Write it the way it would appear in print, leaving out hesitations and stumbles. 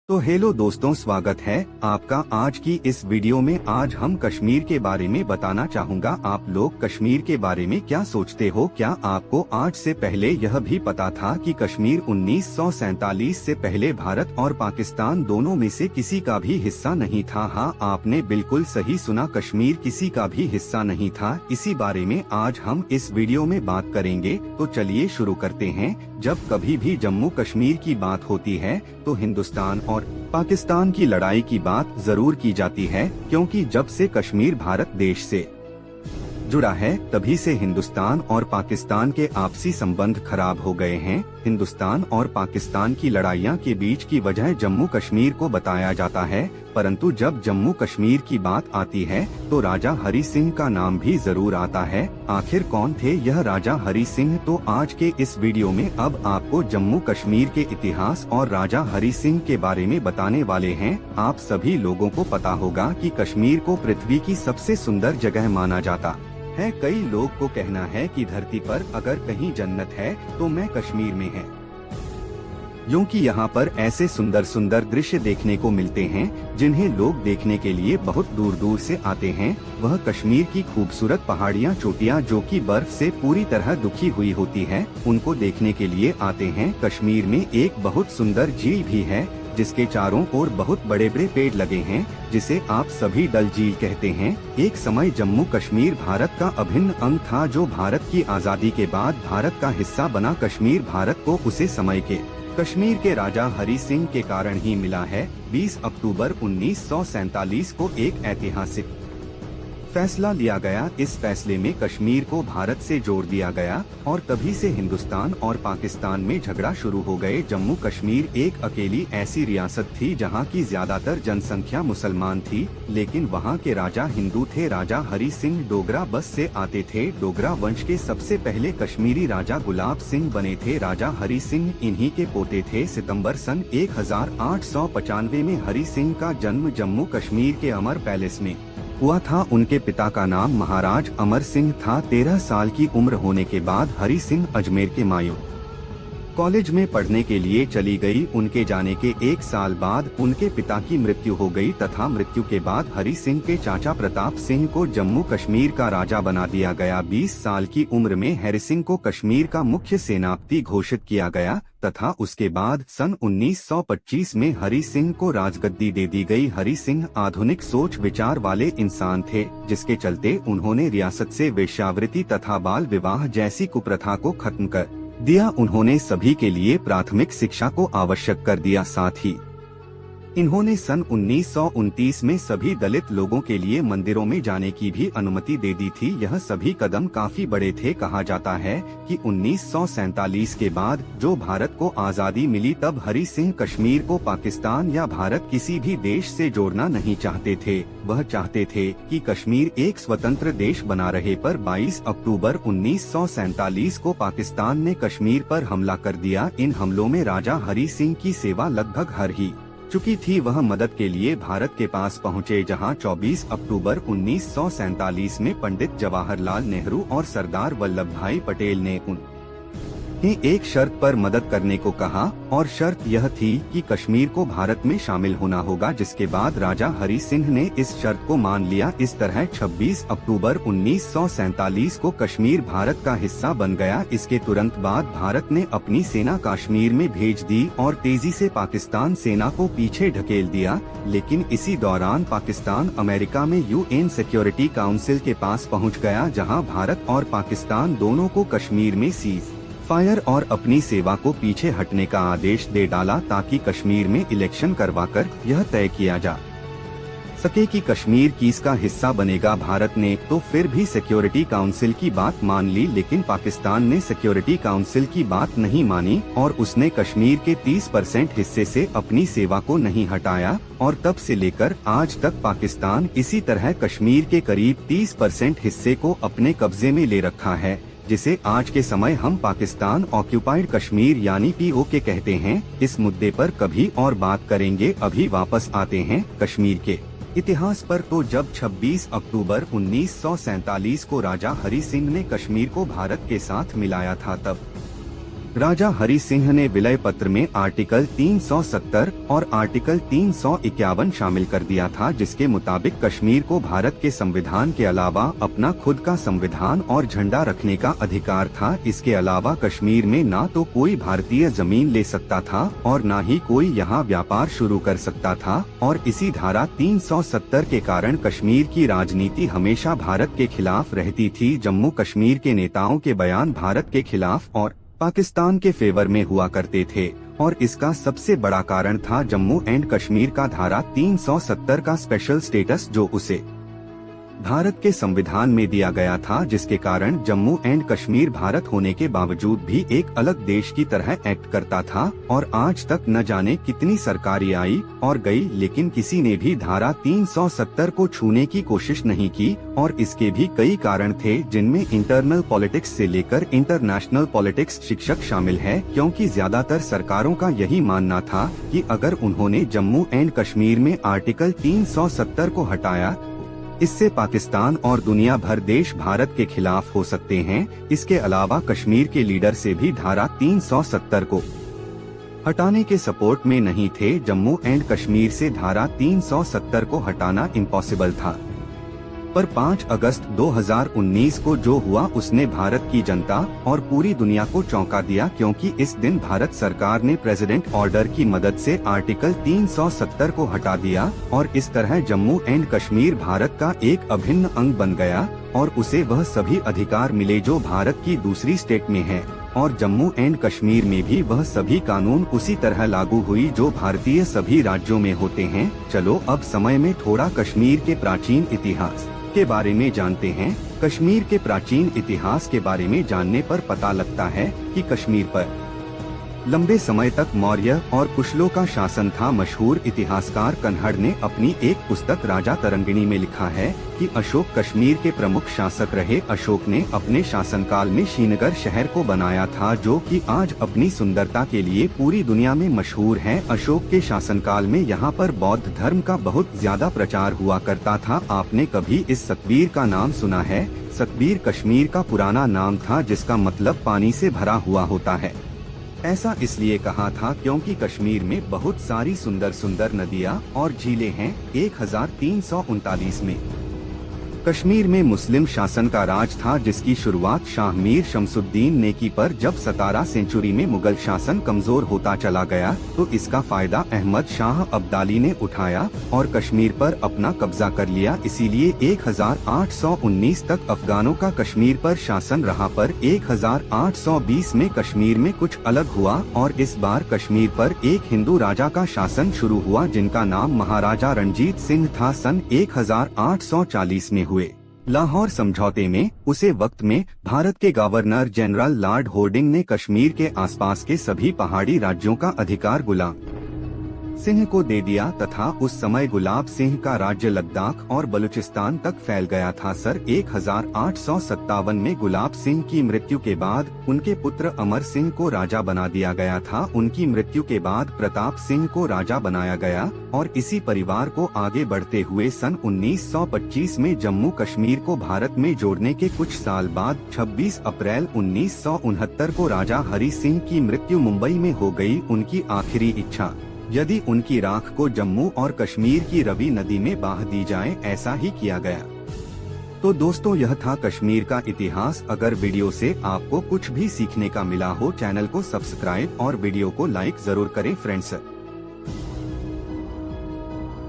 तो हेलो दोस्तों, स्वागत है आपका आज की इस वीडियो में। आज हम कश्मीर के बारे में बताना चाहूँगा। आप लोग कश्मीर के बारे में क्या सोचते हो? क्या आपको आज से पहले यह भी पता था कि कश्मीर 1947 से पहले भारत और पाकिस्तान दोनों में से किसी का भी हिस्सा नहीं था? हाँ, आपने बिल्कुल सही सुना, कश्मीर किसी का भी हिस्सा नहीं था। इसी बारे में आज हम इस वीडियो में बात करेंगे। तो चलिए शुरू करते हैं। जब कभी भी जम्मू कश्मीर की बात होती है तो हिंदुस्तान और पाकिस्तान की लड़ाई की बात जरूर की जाती है, क्योंकि जब से कश्मीर भारत देश से जुड़ा है तभी से हिंदुस्तान और पाकिस्तान के आपसी संबंध खराब हो गए हैं। हिंदुस्तान और पाकिस्तान की लड़ाइयाँ के बीच की वजह जम्मू कश्मीर को बताया जाता है, परंतु जब जम्मू कश्मीर की बात आती है तो राजा हरि सिंह का नाम भी जरूर आता है। आखिर कौन थे यह राजा हरि सिंह? तो आज के इस वीडियो में अब आपको जम्मू कश्मीर के इतिहास और राजा हरि सिंह के बारे में बताने वाले हैं। आप सभी लोगों को पता होगा कि कश्मीर को पृथ्वी की सबसे सुंदर जगह माना जाता है। कई लोग को कहना है कि धरती पर अगर कहीं जन्नत है तो मैं कश्मीर में है, क्योंकि यहाँ पर ऐसे सुंदर सुंदर दृश्य देखने को मिलते हैं जिन्हें लोग देखने के लिए बहुत दूर दूर से आते हैं। वह कश्मीर की खूबसूरत पहाड़ियाँ, चोटियाँ जो कि बर्फ से पूरी तरह दुखी हुई होती है, उनको देखने के लिए आते हैं। कश्मीर में एक बहुत सुंदर झील भी है जिसके चारों ओर बहुत बड़े बड़े पेड़ लगे हैं, जिसे आप सभी डल झील कहते हैं। एक समय जम्मू कश्मीर भारत का अभिन्न अंग था, जो भारत की आज़ादी के बाद भारत का हिस्सा बना। कश्मीर भारत को उसे समय के कश्मीर के राजा हरि सिंह के कारण ही मिला है। 20 अक्टूबर 1947 को एक ऐतिहासिक फैसला लिया गया। इस फैसले में कश्मीर को भारत से जोड़ दिया गया और तभी से हिंदुस्तान और पाकिस्तान में झगड़ा शुरू हो गए। जम्मू कश्मीर एक अकेली ऐसी रियासत थी जहां की ज्यादातर जनसंख्या मुसलमान थी, लेकिन वहां के राजा हिंदू थे। राजा हरि सिंह डोगरा बस से आते थे। डोगरा वंश के सबसे पहले कश्मीरी राजा गुलाब सिंह बने थे। राजा हरि सिंह इन्हीं के पोते थे। सितंबर सन 1895 में हरि सिंह का जन्म जम्मू कश्मीर के अमर पैलेस में हुआ था। उनके पिता का नाम महाराज अमर सिंह था। 13 साल की उम्र होने के बाद हरि सिंह अजमेर के मायू कॉलेज में पढ़ने के लिए चली गई। उनके जाने के 1 साल बाद उनके पिता की मृत्यु हो गई तथा मृत्यु के बाद हरि सिंह के चाचा प्रताप सिंह को जम्मू कश्मीर का राजा बना दिया गया। 20 साल की उम्र में हरि सिंह को कश्मीर का मुख्य सेनापति घोषित किया गया तथा उसके बाद सन 1925 में हरि सिंह को राजगद्दी दे दी गई। हरि सिंह आधुनिक सोच विचार वाले इंसान थे, जिसके चलते उन्होंने रियासत से वेश्यावृत्ति तथा बाल विवाह जैसी कुप्रथा को खत्म कर दिया। उन्होंने सभी के लिए प्राथमिक शिक्षा को आवश्यक कर दिया। साथ ही इन्होंने सन 1929 में सभी दलित लोगों के लिए मंदिरों में जाने की भी अनुमति दे दी थी। यह सभी कदम काफी बड़े थे। कहा जाता है कि 1947 के बाद जो भारत को आज़ादी मिली, तब हरि सिंह कश्मीर को पाकिस्तान या भारत किसी भी देश से जोड़ना नहीं चाहते थे। वह चाहते थे कि कश्मीर एक स्वतंत्र देश बना रहे, पर 22 अक्टूबर 1947 को पाकिस्तान ने कश्मीर पर हमला कर दिया। इन हमलों में राजा हरि सिंह की सेवा लगभग हार ही चुकी थी। वह मदद के लिए भारत के पास पहुंचे, जहां 24 अक्टूबर 1947 में पंडित जवाहरलाल नेहरू और सरदार वल्लभ भाई पटेल ने उन्हें एक शर्त पर मदद करने को कहा, और शर्त यह थी कि कश्मीर को भारत में शामिल होना होगा, जिसके बाद राजा हरि सिंह ने इस शर्त को मान लिया। इस तरह 26 अक्टूबर 1947 को कश्मीर भारत का हिस्सा बन गया। इसके तुरंत बाद भारत ने अपनी सेना कश्मीर में भेज दी और तेजी से पाकिस्तान सेना को पीछे ढकेल दिया। लेकिन इसी दौरान पाकिस्तान अमेरिका में UN सिक्योरिटी काउंसिल के पास पहुँच गया, जहाँ भारत और पाकिस्तान दोनों को कश्मीर में सीज फायर और अपनी सेवा को पीछे हटने का आदेश दे डाला, ताकि कश्मीर में इलेक्शन करवाकर यह तय किया जा सके कि कश्मीर किसका हिस्सा बनेगा। भारत ने तो फिर भी सिक्योरिटी काउंसिल की बात मान ली, लेकिन पाकिस्तान ने सिक्योरिटी काउंसिल की बात नहीं मानी और उसने कश्मीर के 30% हिस्से से अपनी सेवा को नहीं हटाया। और तब से लेकर आज तक पाकिस्तान इसी तरह कश्मीर के करीब 30% हिस्से को अपने कब्जे में ले रखा है, जिसे आज के समय हम पाकिस्तान ऑक्यूपाइड कश्मीर यानी POK कहते हैं। इस मुद्दे पर कभी और बात करेंगे। अभी वापस आते हैं कश्मीर के इतिहास पर। तो जब 26 अक्टूबर 1947 को राजा हरि सिंह ने कश्मीर को भारत के साथ मिलाया था, तब राजा हरि सिंह ने विलय पत्र में आर्टिकल 370 और आर्टिकल 351 शामिल कर दिया था, जिसके मुताबिक कश्मीर को भारत के संविधान के अलावा अपना खुद का संविधान और झंडा रखने का अधिकार था। इसके अलावा कश्मीर में ना तो कोई भारतीय जमीन ले सकता था और न ही कोई यहाँ व्यापार शुरू कर सकता था, और इसी धारा 370 के कारण कश्मीर की राजनीति हमेशा भारत के खिलाफ रहती थी। जम्मू कश्मीर के नेताओं के बयान भारत के खिलाफ और पाकिस्तान के फेवर में हुआ करते थे, और इसका सबसे बड़ा कारण था जम्मू एंड कश्मीर का धारा 370 का स्पेशल स्टेटस, जो उसे भारत के संविधान में दिया गया था, जिसके कारण जम्मू एंड कश्मीर भारत होने के बावजूद भी एक अलग देश की तरह एक्ट करता था। और आज तक न जाने कितनी सरकारें आई और गई, लेकिन किसी ने भी धारा 370 को छूने की कोशिश नहीं की। और इसके भी कई कारण थे, जिनमें इंटरनल पॉलिटिक्स से लेकर इंटरनेशनल पॉलिटिक्स शिक्षक शामिल है, क्योंकि ज्यादातर सरकारों का यही मानना था कि अगर उन्होंने जम्मू एंड कश्मीर में आर्टिकल 370 को हटाया, इससे पाकिस्तान और दुनिया भर देश भारत के खिलाफ हो सकते हैं। इसके अलावा कश्मीर के लीडर से भी धारा 370 को हटाने के सपोर्ट में नहीं थे। जम्मू एंड कश्मीर से धारा 370 को हटाना इम्पॉसिबल था। पर 5 अगस्त 2019 को जो हुआ उसने भारत की जनता और पूरी दुनिया को चौंका दिया, क्योंकि इस दिन भारत सरकार ने प्रेसिडेंट ऑर्डर की मदद से आर्टिकल 370 को हटा दिया, और इस तरह जम्मू एंड कश्मीर भारत का एक अभिन्न अंग बन गया और उसे वह सभी अधिकार मिले जो भारत की दूसरी स्टेट में है। और जम्मू एंड कश्मीर में भी वह सभी कानून उसी तरह लागू हुई जो भारतीय सभी राज्यों में होते हैं। चलो अब समय में थोड़ा कश्मीर के प्राचीन इतिहास के बारे में जानते हैं। कश्मीर के प्राचीन इतिहास के बारे में जानने पर पता लगता है कि कश्मीर पर लंबे समय तक मौर्य और कुशलों का शासन था। मशहूर इतिहासकार कन्हड़ ने अपनी एक पुस्तक राजा तरंगिणी में लिखा है कि अशोक कश्मीर के प्रमुख शासक रहे। अशोक ने अपने शासनकाल में श्रीनगर शहर को बनाया था, जो कि आज अपनी सुंदरता के लिए पूरी दुनिया में मशहूर है। अशोक के शासनकाल में यहाँ पर बौद्ध धर्म का बहुत ज्यादा प्रचार हुआ करता था। आपने कभी इस सतवीर का नाम सुना है? सतवीर कश्मीर का पुराना नाम था, जिसका मतलब पानी से भरा हुआ होता है। ऐसा इसलिए कहा था क्योंकि कश्मीर में बहुत सारी सुंदर सुंदर नदियाँ और झीलें हैं। 1339 में कश्मीर में मुस्लिम शासन का राज था, जिसकी शुरुआत शाह मीर शमसुद्दीन ने की, पर जब 17 सेंचुरी में मुगल शासन कमजोर होता चला गया तो इसका फायदा अहमद शाह अब्दाली ने उठाया और कश्मीर पर अपना कब्जा कर लिया। इसीलिए 1819 तक अफगानों का कश्मीर पर शासन रहा, पर 1820 में कश्मीर में कुछ अलग हुआ और इस बार कश्मीर पर एक हिंदू राजा का शासन शुरू हुआ, जिनका नाम महाराजा रणजीत सिंह था। सन 1840 में हुए लाहौर समझौते में उसे वक्त में भारत के गवर्नर जनरल लॉर्ड होर्डिंग ने कश्मीर के आसपास के सभी पहाड़ी राज्यों का अधिकार गुलाब सिंह को दे दिया तथा उस समय गुलाब सिंह का राज्य लद्दाख और बलूचिस्तान तक फैल गया था। सर 1857 में गुलाब सिंह की मृत्यु के बाद उनके पुत्र अमर सिंह को राजा बना दिया गया था। उनकी मृत्यु के बाद प्रताप सिंह को राजा बनाया गया और इसी परिवार को आगे बढ़ते हुए सन 1925 में जम्मू कश्मीर को भारत में जोड़ने के कुछ साल बाद 26 अप्रैल 1969 को राजा हरि सिंह की मृत्यु मुंबई में हो गई। उनकी आखिरी इच्छा यदि उनकी राख को जम्मू और कश्मीर की रवि नदी में बहा दी जाए, ऐसा ही किया गया। तो दोस्तों, यह था कश्मीर का इतिहास। अगर वीडियो से आपको कुछ भी सीखने का मिला हो, चैनल को सब्सक्राइब और वीडियो को लाइक जरूर करें फ्रेंड्स।